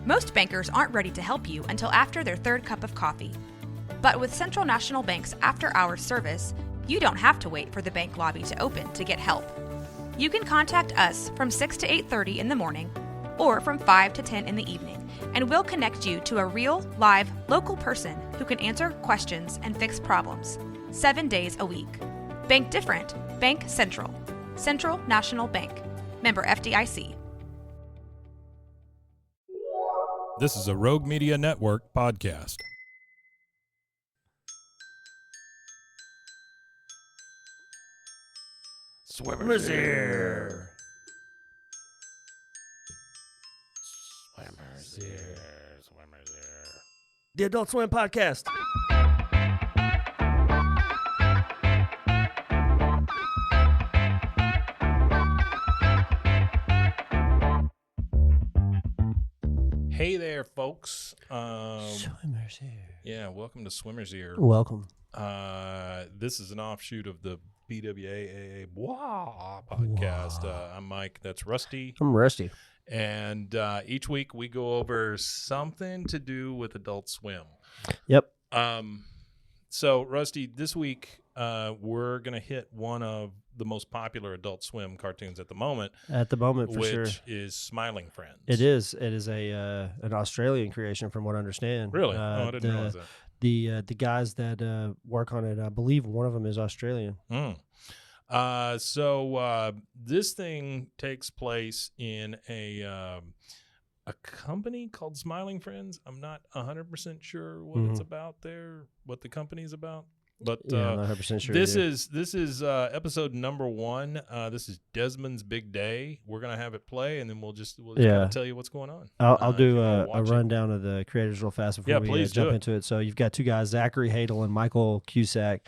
Most bankers aren't ready to help you until after their third cup of coffee. But with Central National Bank's after-hours service, you don't have to wait for the bank lobby to open to get help. You can contact us from 6 to 8:30 in the morning or from 5 to 10 in the evening, and we'll connect you to a real, live, local person who can answer questions and fix problems 7 days a week. Bank different. Bank Central. Central National Bank. Member FDIC. This is a Rogue Media Network podcast. Swimmers here. Swimmers here. Swimmers here. The Adult Swim Podcast. Hey there, folks. Swimmers here. Yeah, welcome to Swimmers Here. Welcome. This is an offshoot of the BWAAA podcast. I'm Mike. That's Rusty. I'm Rusty. And each week we go over something to do with Adult Swim. Yep. So, Rusty, this week we're going to hit one of the most popular Adult Swim cartoons at the moment. At the moment, for sure. Which is Smiling Friends. It is. It is an Australian creation, from what I understand. Really? I didn't realize that. The guys that work on it, I believe one of them is Australian. So this thing takes place in a company called Smiling Friends. I'm not 100% sure what it's about there, what the company's about. But I'm not 100% sure. This is episode number 1. This is Desmond's big day. We're gonna have it play, and then we'll just kinda tell you what's going on. I'll do a rundown of the creators real fast before we jump into it. So you've got two guys, Zachary Hadel and Michael Cusack.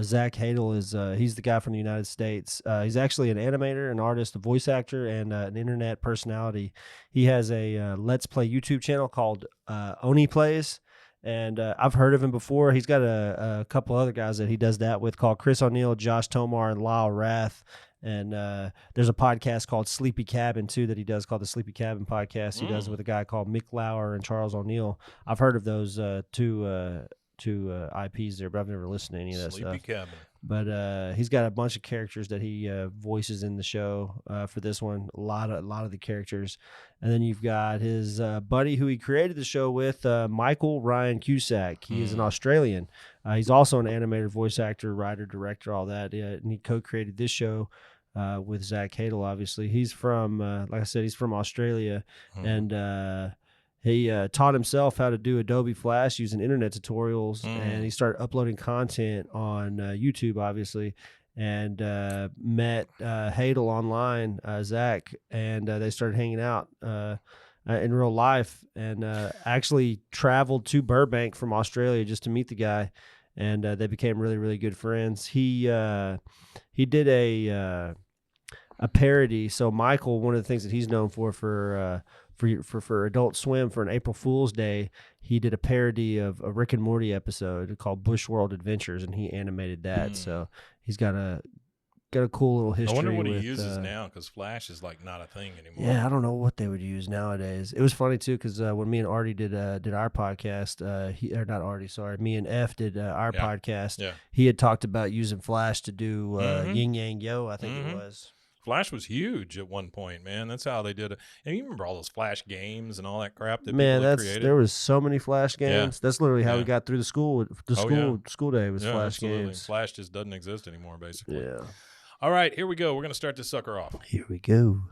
Zach Hadel is he's the guy from the United States. He's actually an animator, an artist, a voice actor, and an internet personality. He has a Let's Play YouTube channel called Oni Plays. And I've heard of him before. He's got a couple other guys that he does that with called Chris O'Neill, Josh Tomar, and Lyle Rath. And there's a podcast called Sleepy Cabin, too, that he does called the Sleepy Cabin Podcast. He does with a guy called Mick Lauer and Charles O'Neill. I've heard of those two IPs there, but I've never listened to any of that Sleepy stuff. Cabin. But he's got a bunch of characters that he voices in the show for this one. A lot of the characters, and then you've got his buddy who he created the show with, Michael Ryan Cusack. He is an Australian. He's also an animator, voice actor, writer, director, all that. And he co-created this show with Zach Hadel. Obviously, he's from like I said, he's from Australia, and he taught himself how to do Adobe Flash using internet tutorials, and he started uploading content on YouTube, obviously, and met Hadel online, Zach, and they started hanging out in real life, and actually traveled to Burbank from Australia just to meet the guy, and they became really, really good friends. He did a parody. So Michael, one of the things that he's known for Adult Swim, for an April Fool's Day, he did a parody of a Rick and Morty episode called Bush World Adventures, and he animated that. So he's got a cool little history. I wonder what he uses now, because Flash is like not a thing anymore. Yeah, I don't know what they would use nowadays. It was funny too, because when me and Artie did our podcast, me and F did our podcast. Yeah. He had talked about using Flash to do Yin Yang Yo, I think it was. Flash was huge at one point, man. That's how they did it. And you remember all those Flash games and all that crap that people had created? There was so many Flash games. Yeah. That's literally how we got through the school. School day was Flash games. Flash just doesn't exist anymore, basically. Yeah. All right, here we go. We're going to start this sucker off. Here we go.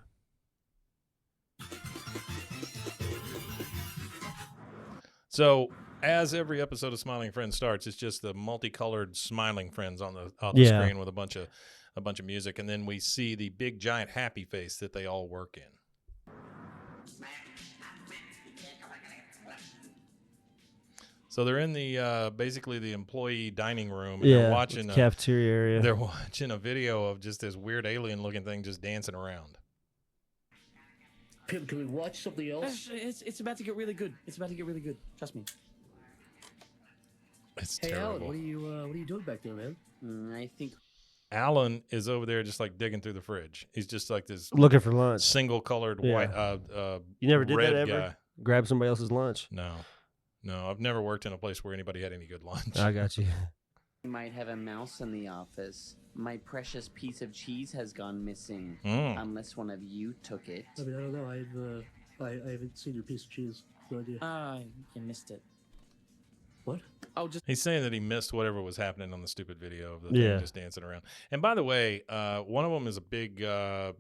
So, as every episode of Smiling Friends starts, it's just the multicolored Smiling Friends on the screen with a bunch of music, and then we see the big giant happy face that they all work in. So they're in the basically the employee dining room, and they're watching the cafeteria area. They're watching a video of just this weird alien looking thing just dancing around. Can we watch something else? It's about to get really good. It's about to get really good. Trust me. It's hey, terrible. Alan, what are you doing back there, man? I think Alan is over there just like digging through the fridge. He's just like this looking for lunch. Single colored white you never did red that ever? guy. grab somebody else's lunch. No, I've never worked in a place where anybody had any good lunch. I got you. We might have a mouse in the office. My precious piece of cheese has gone missing. Mm. Unless one of you took it. I mean, I don't know. I haven't seen your piece of cheese. No idea. You missed it. What? Oh, just He's saying that he missed whatever was happening on the stupid video of the Yeah. thing just dancing around. And by the way, one of them is a big,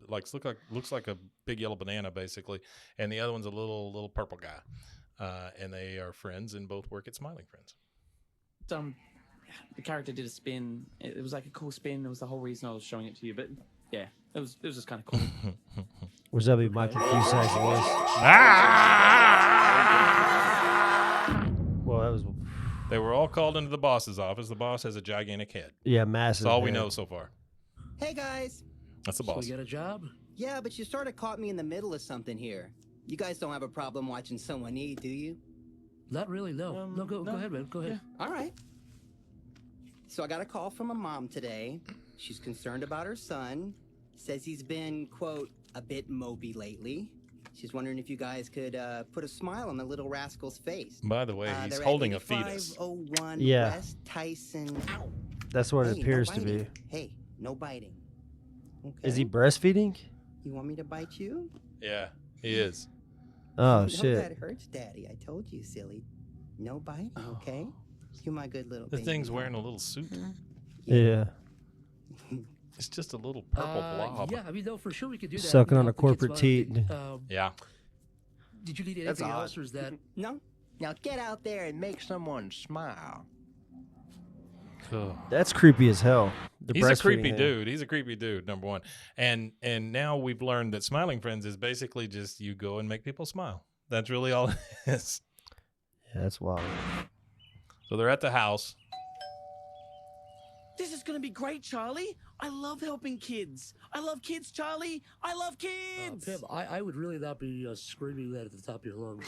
looks like a big yellow banana basically, and the other one's a little purple guy. And they are friends and both work at Smiling Friends. the character did a spin. It was like a cool spin. It was the whole reason I was showing it to you. But yeah, it was just kind of cool. Was that be Michael Cusack's voice? Well, that was They were all called into the boss's office. The boss has a gigantic head. massive. That's all we head. know so far. Hey guys. That's the So boss. you got a job? Yeah, but you sort of caught me in the middle of something here. You guys don't have a problem watching someone eat, do you? Not really. No. No. Go ahead, man. Go ahead. All right. So I got a call from a mom today. She's concerned about her son. Says he's been, quote, a bit mopey lately. She's wondering if you guys could put a smile on the little rascal's face. By the way, he's They're at holding a fetus. 8501 Yeah. West Tyson. Ow. That's what it Hey, appears no to be. biting. Hey, no biting. Okay. Is he breastfeeding? You want me to bite you? Yeah, he is. Oh No, shit! that hurts, Daddy. I told you, silly. No biting, okay? You my good little The baby. thing's wearing a little suit. Yeah, It's just a little purple blob. Yeah, I mean, no, for sure we could do that. Sucking on a Help the kids corporate out. teat. Yeah. Did you need That's anything odd. else, or is that? No? Now get out there and make someone smile. that's creepy as hell. The He's a breastfeeding creepy thing. dude. He's a creepy dude, number one. And now we've learned that Smiling Friends is basically just you go and make people smile. That's really all it is. Yeah, that's wild. So they're at the house. This is gonna be great, Charlie. I love helping kids. I love kids, Charlie. I love kids. Pim, I would really not be screaming that at the top of your lungs.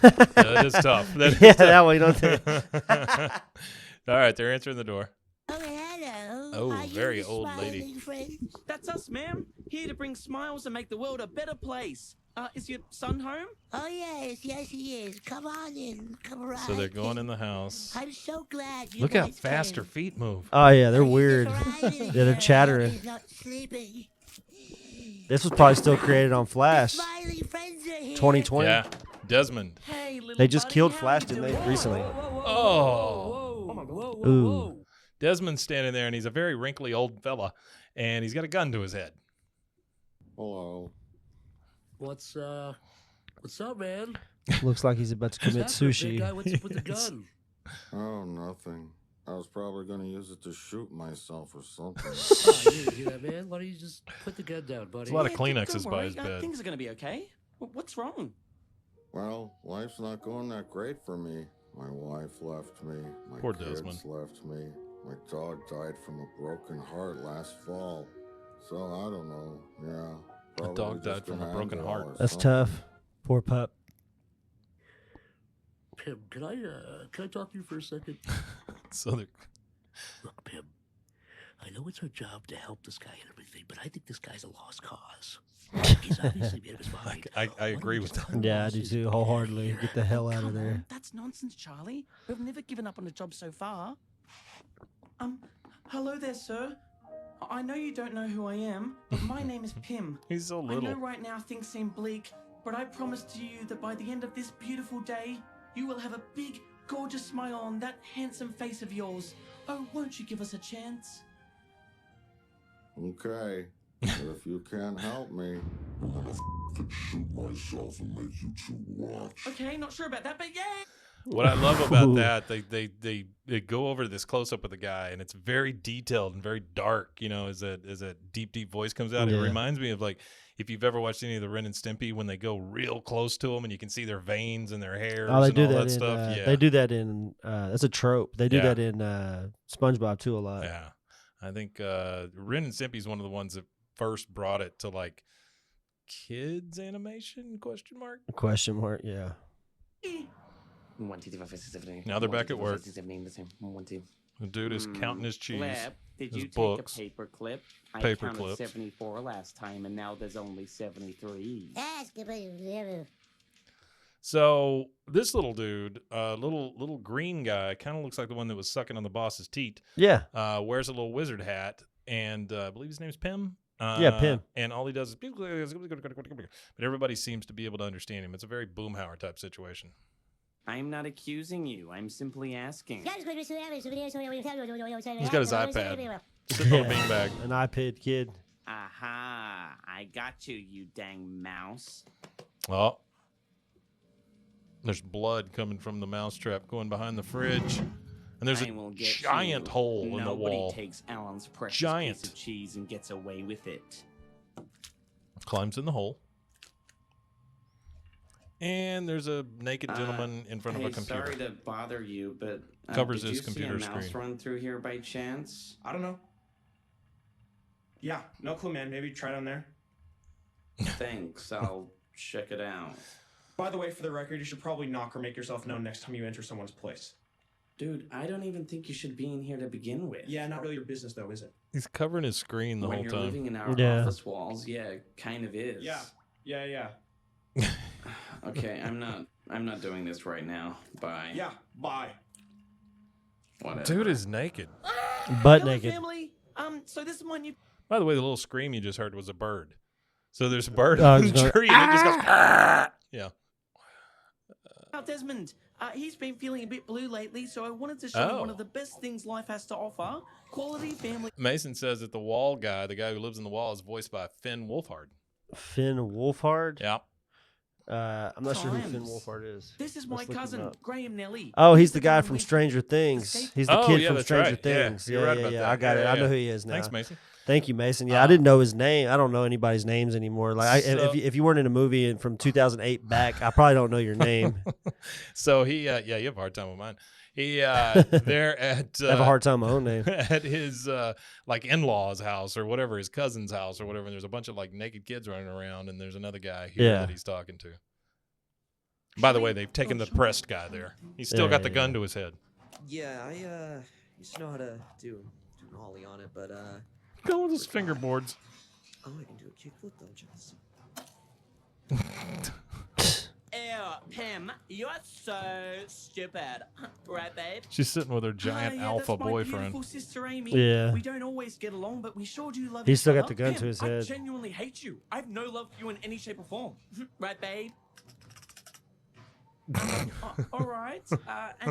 That is tough. That is Yeah, tough. that way don't they? All right, they're answering the door. Oh, hello. Oh, Are you very the old lady. smiling friend? That's us, ma'am. Here to bring smiles and make the world a better place. Is your son home? Oh, yes, he is. Come on in. Come around. So they're going in the house. I'm so glad you Look how guys fast came. her feet move. Oh yeah, they're Are you weird. just riding Yeah, they're here? chattering. He's not sleeping. This was probably still created on Flash, Smiling friends are here. 2020. Yeah, Desmond. Hey, little They just buddy, killed how Flash, you didn't they, doing? recently? Oh. Whoa, Ooh. Desmond's standing there, and he's a very wrinkly old fella, and he's got a gun to his head. Hello. What's up, man? Looks like he's about to commit What's happening, big sushi. guy? What's up with the gun? Oh, nothing. I was probably going to use it to shoot myself or something. Oh, you hear that, man? Why don't you just put the gun down, buddy? There's a lot of Yeah, Kleenexes don't by worry, his bed. Things are gonna be okay. What's wrong? Well, life's not going that great for me. My wife left me. My Poor kids Desmond. left me. My dog died from a broken heart last fall. So I don't know. Yeah. A probably dog died just from a hand broken it heart. all or That's something. tough. Poor pup. Pim, can I talk to you for a second? So they're Look, Pim, I know it's our job to help this guy and everything, but I think this guy's a lost cause. He's obviously made up his mind. I Why agree don't with you that. just Yeah, I tell do us too. his Wholeheartedly. behavior? Get the hell out of Come there. on, that's nonsense, Charlie. We've never given up on a job so far. Hello there, sir. I know you don't know who I am, but my name is Pim. He's so I know little. right now things seem bleak, but I promise to you that by the end of this beautiful day, you will have a big, gorgeous smile on that handsome face of yours. Oh, won't you give us a chance? Okay. But if you can't help me, Okay, not sure about that, but yeah. What I love about Ooh. that, they go over this close up of the guy, and it's very detailed and very dark. You know, as a deep voice comes out, it Yeah. reminds me of like if you've ever watched any of the Ren and Stimpy when they go real close to them and you can see their veins and their hairs Oh, they and do all that that in. stuff. Yeah, They do that in. That's a trope. They do Yeah. that in SpongeBob too a lot. Yeah, I think Ren and Stimpy is one of the ones that first brought it to like kids animation ? Question mark. Yeah. 1, 2, 3, 4, 5, 6, 7, 8. Now they're 1, back 2, at 3, 4, work. 5, 6, 7, 8, the same. 1, 2. The dude is counting his cheese. Flip, did his you books. take a paper clip? I Paper counted clips. 74 last time, and now there's only 73. Ask about So this little dude, little green guy, kind of looks like the one that was sucking on the boss's teat. Yeah. Wears a little wizard hat, and I believe his name's Pim. Yeah, Pim. And all he does is, but everybody seems to be able to understand him. It's a very Boomhauer type situation. I'm not accusing you. I'm simply asking. He's got his iPad. Sitting on a beanbag. An iPad kid. Aha! I got you, you dang mouse. Oh. There's blood coming from the mousetrap going behind the fridge. And there's a giant hole in the wall. Nobody takes Alan's precious piece of cheese and gets away with it. Climbs in the hole. And there's a naked gentleman in front of a computer. Sorry to bother you, but covers did his you computer see a mouse screen. run through here by chance? I don't know. Yeah, no clue, man. Maybe try down there. Thanks. I'll check it out. By the way, for the record, you should probably knock or make yourself known next time you enter someone's place. Dude, I don't even think you should be in here to begin with. Yeah, not really your business, though, is it? He's covering his screen the when whole you're time. living in our office walls, yeah, it kind of is. Yeah. Okay, I'm not doing this right now. Bye. Yeah, bye. Whatever. Dude is naked. Butt Hello, naked. family. So this is my new. By the way, the little scream you just heard was a bird. So there's a bird Oh, in it's the going, tree and it just goes, "Ah!" Yeah. Desmond. He's been feeling a bit blue lately, so I wanted to show him one of the best things life has to offer: quality family. Mason says that the wall guy, the guy who lives in the wall, is voiced by Finn Wolfhard. Finn Wolfhard? Yeah. I'm not sure who Finn Wolfhard is. This is my cousin, Graham Nelly. Oh, he's the guy from Stranger Things. He's the kid from that's Stranger right. Things. You're right about that. I got it. I know who he is now. Thanks, Mason. Thank you, Mason. Yeah, I didn't know his name. I don't know anybody's names anymore. Like, if you weren't in a movie from 2008 back, I probably don't know your name. So he, you have a hard time with mine. He, they're at. I have a hard time with my own name. At his like in-laws' house or whatever, his cousin's house or whatever. And there's a bunch of like naked kids running around, and there's another guy here that he's talking to. By the way, they've taken the pressed guy there. He's still got the gun to his head. Yeah, I used to know how to do an ollie on it, but Go with his fingerboards. Oh, I can do a kickflip though, Jess. Ew, Pim, you're so stupid. Right, babe? She's sitting with her giant alpha that's my boyfriend. beautiful sister Amy. Yeah. We don't always get along, but we sure do love He's each still got other. the gun Pim, to his I head. genuinely hate you. I have no love for you in any shape or form. Right, babe? All right.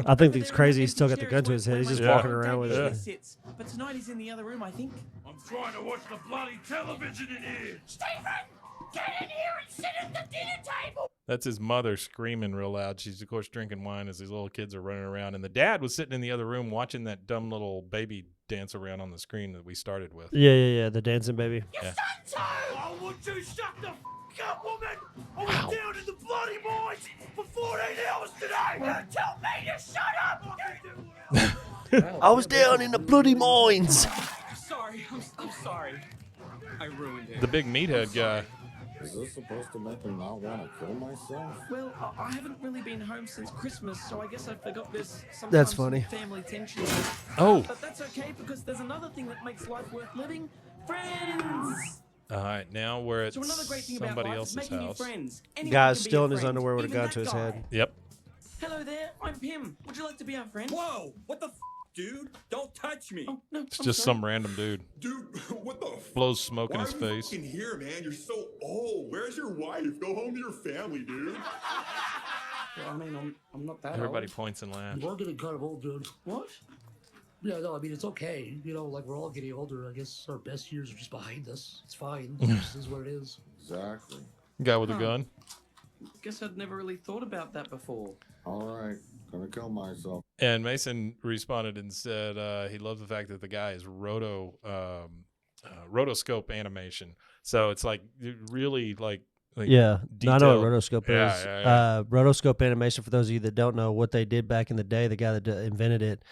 I think it's crazy he's still got the gun to his head. He's just walking around with it. Sits, but tonight he's in the other room, I think. I'm trying to watch the bloody television in here. Stephen, get in here and sit at the dinner table. That's his mother screaming real loud. She's, of course, drinking wine as these little kids are running around. And the dad was sitting in the other room watching that dumb little baby dance around on the screen that we started with. Yeah. The dancing baby. Yeah. I want you shut the up, woman. I was down in the bloody mines for 14 hours today. You tell me to shut up. I was down in the bloody mines. Sorry, I'm sorry. I ruined it. The big meathead guy. Is this supposed to make me not want to kill myself? Well, I haven't really been home since Christmas, so I guess I forgot there's sometimes That's funny. family tension. Oh. But that's okay, because there's another thing that makes life worth living: friends. All right, now we're at So another great thing about somebody life else's is making new house. friends. Anyone Guy's can be still your in his friend, underwear with a even gun that to his guy. head. Yep. Hello there, I'm Pim. Would you like to be our friend? Whoa, what the f, dude? Don't touch me. Oh, no, It's I'm just sorry. some random dude. Dude, what the f? Blows smoke in Why his are you face. fucking here, man? You're so old. Where's your wife? Go home to your family, dude. Well, I mean, I'm not that Everybody old. points and laughs. We're getting kind of old, dude. What? Yeah, no, I mean, it's okay. You know, like, we're all getting older. I guess our best years are just behind us. It's fine. This is what it is. Exactly. Guy with a gun. Guess I'd never really thought about that before. All right, gonna kill myself. And Mason responded and said he loved the fact that the guy is rotoscope animation. So it's like really like Yeah, I know what detailed. rotoscope Yeah, is. yeah. Rotoscope animation, for those of you that don't know what they did back in the day, the guy that invented it,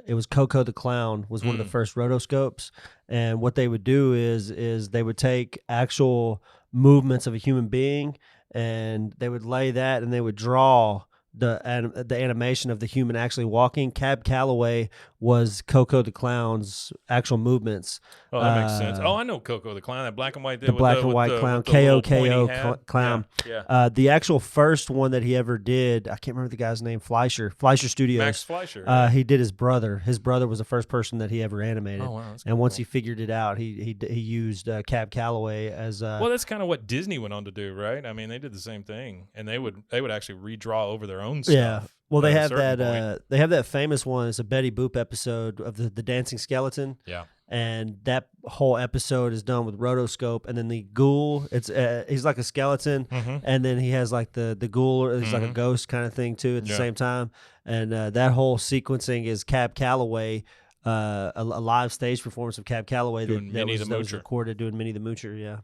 it was Coco the Clown was one of the first rotoscopes. And what they would do is they would take actual movements of a human being and they would lay that and they would draw the animation of the human actually walking. Cab Calloway was Coco the Clown's actual movements. Oh, that makes sense. Oh, I know Coco the Clown, that black and white. The black and white clown, KOKO clown. Yeah. The actual first one that he ever did, I can't remember the guy's name. Fleischer Studios. Max Fleischer. He did his brother. His brother was the first person that he ever animated. Oh, wow, that's and once cool. he figured it out, he used Cab Calloway as. Well, that's kind of what Disney went on to do, right? I mean, they did the same thing, and they would actually redraw over their own stuff. Yeah. Well, they at a have certain that. point. They have that famous one. It's a Betty Boop episode of the dancing skeleton. Yeah. And that whole episode is done with rotoscope, and then the ghoul. It's he's like a skeleton, and then he has like the ghoul, or he's like a ghost kind of thing too at the same time. And that whole sequencing is Cab Calloway, a live stage performance of Cab Calloway that was recorded doing Minnie the Moocher. Yeah.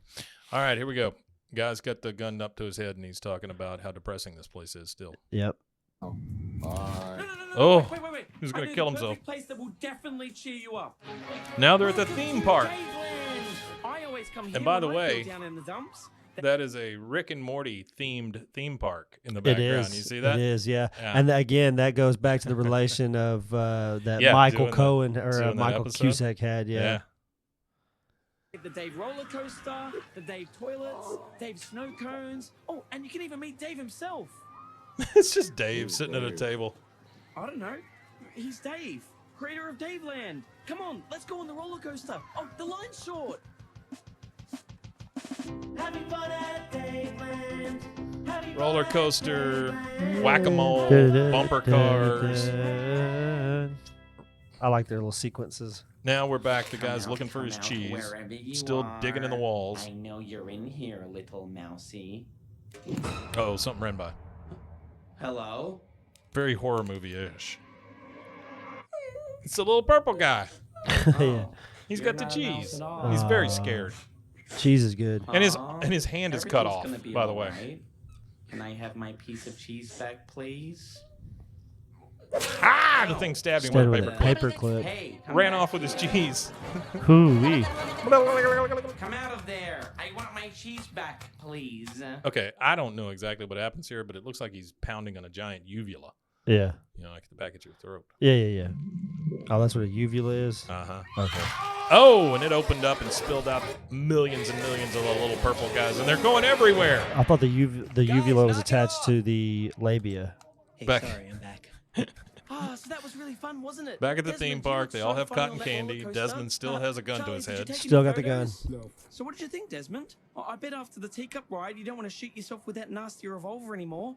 All right, here we go. Guy's got the gun up to his head, and he's talking about how depressing this place is still. Yep. Oh, Wait. he's going to I kill know the himself. perfect place that will definitely cheer you up. Now they're at the theme park. I always come here And by the when I feel way, down in the dumps. that is a Rick and Morty themed theme park in the background. It is. You see that? It is, yeah. And again, that goes back to the relation of that Michael Cohen or Michael Cusack had. Yeah. The Dave roller coaster, the Dave toilets, Dave snow cones. Oh, and you can even meet Dave himself. It's just Dave sitting at a table. I don't know. He's Dave, creator of Daveland. Come on, let's go on the roller coaster. Oh, the line's short. Having fun at Daveland. Roller coaster, whack-a-mole, bumper cars. I like their little sequences. Now we're back. The guy's looking for his cheese. Still digging in the walls. I know you're in here, little mousy. Oh, something ran by. Hello? Very horror movie-ish. It's the little purple guy. Yeah. He's got the cheese. He's very scared. Cheese is good. And his hand is cut off, by the way. Right. Can I have my piece of cheese back, please? Ah! The thing stabbed him with a paper clip. Hey, Ran off with his cheese. Hoo-wee. Come out of there. I want my cheese back, please. Okay, I don't know exactly what happens here, but it looks like he's pounding on a giant uvula. Yeah. You know, like the back of your throat. Yeah. Oh, that's what a uvula is? Uh-huh. Okay. Oh, and it opened up and spilled out millions and millions of the little purple guys, and they're going everywhere. I thought the uvula was attached to the labia. Hey, Back. sorry, I'm back. So that was really fun, wasn't it? Back at the Desmond, theme you park, looked they so all have funny on cotton that candy. roller coaster. Desmond still has a gun to Charlie, his did you head. take any Still got the gun. photos? No. So what did you think, Desmond? I bet after the teacup ride, you don't want to shoot yourself with that nasty revolver anymore.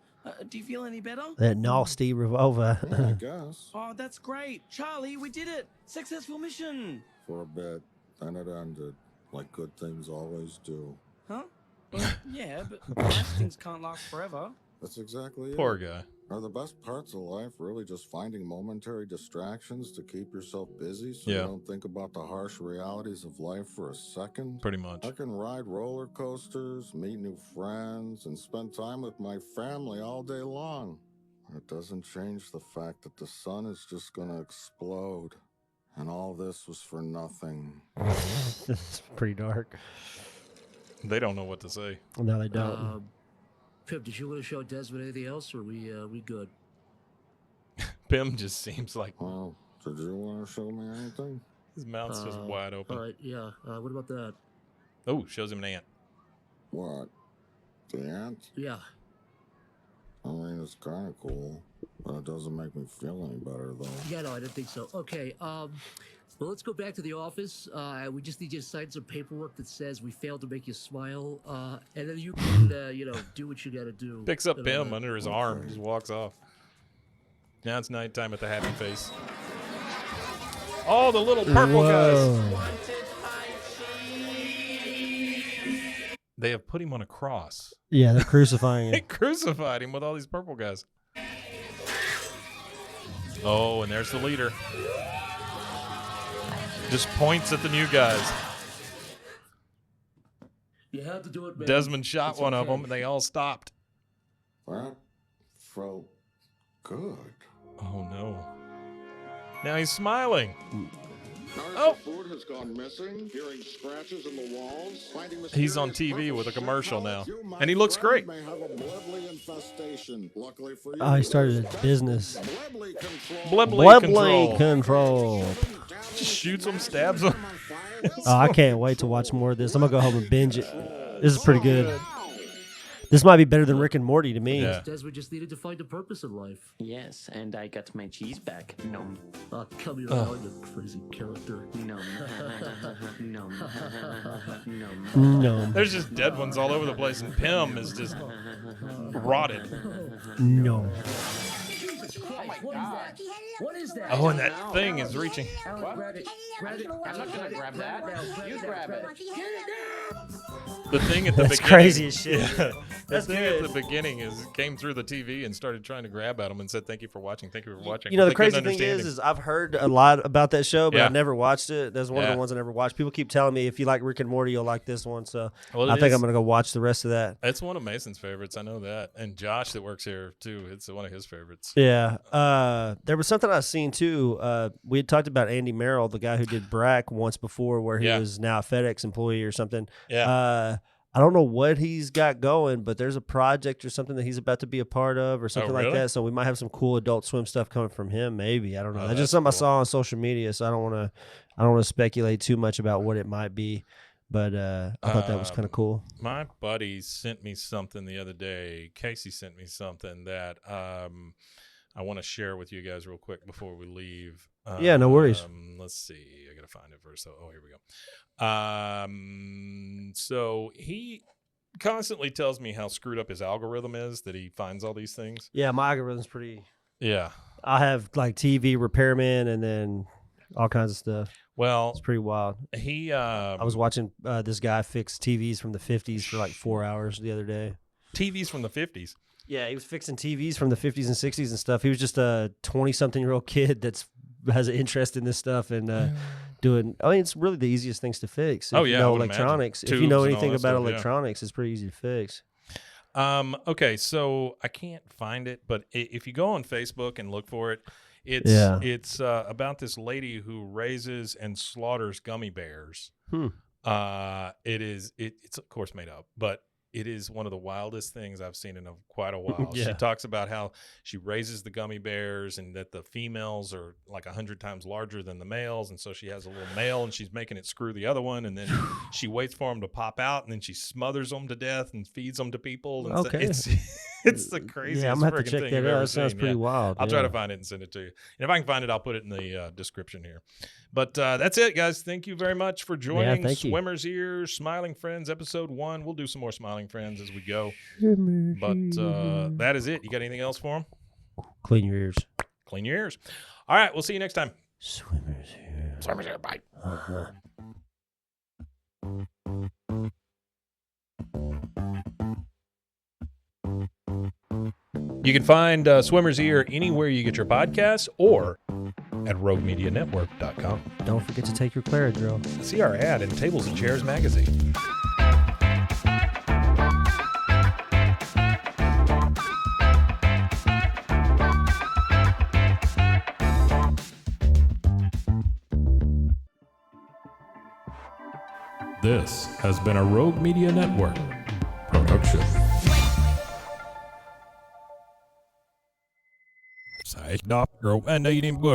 Do you feel any better? That nasty revolver. I guess. Oh, that's great. Charlie, we did it. Successful mission. For a bit. Then it ended. Like good things always do. Huh? Well, yeah, but nice things can't last forever. That's exactly Poor it. guy. Are the best parts of life really just finding momentary distractions to keep yourself busy so Yeah. you don't think about the harsh realities of life for a second? Pretty much. I can ride roller coasters, meet new friends, and spend time with my family all day long. It doesn't change the fact that the sun is just gonna explode. And all this was for nothing. It's pretty dark. They don't know what to say. No, they don't. Pip, did you want to show Desmond anything else, or we good? Pim just seems like Well, did you want to show me anything? his mouth's just wide open. All right, yeah. What about that? Oh, shows him an ant. What? The ant? Yeah. I mean, it's kind of cool, but it doesn't make me feel any better, though. Yeah, no, I didn't think so. Okay, well, let's go back to the office. We just need you to sign some paperwork that says we failed to make you smile, and then you can, do what you got to do. Picks up Pim under his arm, just walks off. Now it's nighttime at the Happy Face. Oh, the little purple guys. They have put him on a cross. Yeah, they're crucifying They him. crucified him with all these purple guys. Oh, and there's the leader. Just points at the new guys. You had to do it, man. Desmond shot It's one of okay. them, and they all stopped. That felt good. Oh, no. Now he's smiling. Oh, Oh. Food has gone missing. Hearing scratches in the walls. Finding He's on TV with a commercial now, and he looks great. May have a Blebly infestation. Luckily for you, Oh, he started a business. Blebly control. Just shoots him, stabs him. Oh, I can't wait to watch more of this. I'm gonna go home and binge it. This is pretty good. This might be better than Rick and Morty to me. Yeah. Desmond just needed to find a purpose in life. Yes, and I got my cheese back. No. Oh, come here, now, you crazy character. No. No. No. There's just dead ones all over the place, and Pym is just rotted. No. What is that? Oh, and that thing is reaching. Grab it. Grab it. I'm not gonna grab that. You grab it. The thing at the That's beginning. crazy as shit. Yeah. That's the thing good. at the beginning came through the TV and started trying to grab at him and said, "Thank you for watching. Thank you for watching." You know, They the crazy couldn't thing understand him. is I've heard a lot about that show, but Yeah. I've never watched it. That's one of Yeah. the ones I never watched. People keep telling me if you like Rick and Morty, you'll like this one. So Well, I it think is- I'm gonna go watch the rest of that. It's one of Mason's favorites. I know that, and Josh that works here too. It's one of his favorites. Yeah. There was something I seen too. We had talked about Andy Merrill, the guy who did Brack once before, where he Yeah. was now a FedEx employee or something. Yeah. I don't know what he's got going, but there's a project or something that he's about to be a part of or something like really? that. So we might have some cool Adult Swim stuff coming from him. Maybe, I don't know. Oh, That's that's just something cool. I saw on social media, so I don't want to speculate too much about what it might be. But I thought that was kind of cool. My buddy sent me something the other day. Casey sent me something that I want to share with you guys real quick before we leave. Yeah, no worries. Let's see. I gotta find it first. Oh, here we go. So he constantly tells me how screwed up his algorithm is, that he finds all these things. Yeah, my algorithm's pretty. Yeah. I have like TV repairman and then all kinds of stuff. Well, It's pretty wild. he I was watching this guy fix TVs from the 50s for like 4 hours the other day. TVs from the 50s. Yeah, he was fixing TVs from the 50s and 60s and stuff. He was just a 20-something-year-old kid has an interest in this stuff and doing. I mean, it's really the easiest things to fix. If Oh, you yeah, I know would imagine. electronics. If you Tubes know and all anything that about stuff, yeah. electronics, it's pretty easy to fix. Okay, so I can't find it, but if you go on Facebook and look for it, Yeah. it's about this lady who raises and slaughters gummy bears. It's of course made up, but it is one of the wildest things I've seen in quite a while. Yeah. She talks about how she raises the gummy bears and that the females are like 100 times larger than the males. And so she has a little male and she's making it screw the other one. And then she waits for them to pop out and then she smothers them to death and feeds them to people. And Okay. It's the craziest Yeah, I'm gonna have to friggin' check thing that you've out. ever That sounds seen. pretty wild, I'll try yeah. to find it and send it to you. And if I can find it, I'll put it in the description here. But that's it, guys. Thank you very much for joining thank you. Swimmer's Ears, Smiling Friends, episode 1. We'll do some more Smiling Friends as we go. But that is it. You got anything else for them? Clean your ears. Clean your ears. All right. We'll see you next time. Swimmer's ears. Swimmer's Ears. Bye. You can find Swimmer's Ear anywhere you get your podcasts or at roguemedianetwork.com. Don't forget to take your Claradrill. See our ad in Tables and Chairs magazine. This has been a Rogue Media Network production. Side knock, girl, and I didn't go,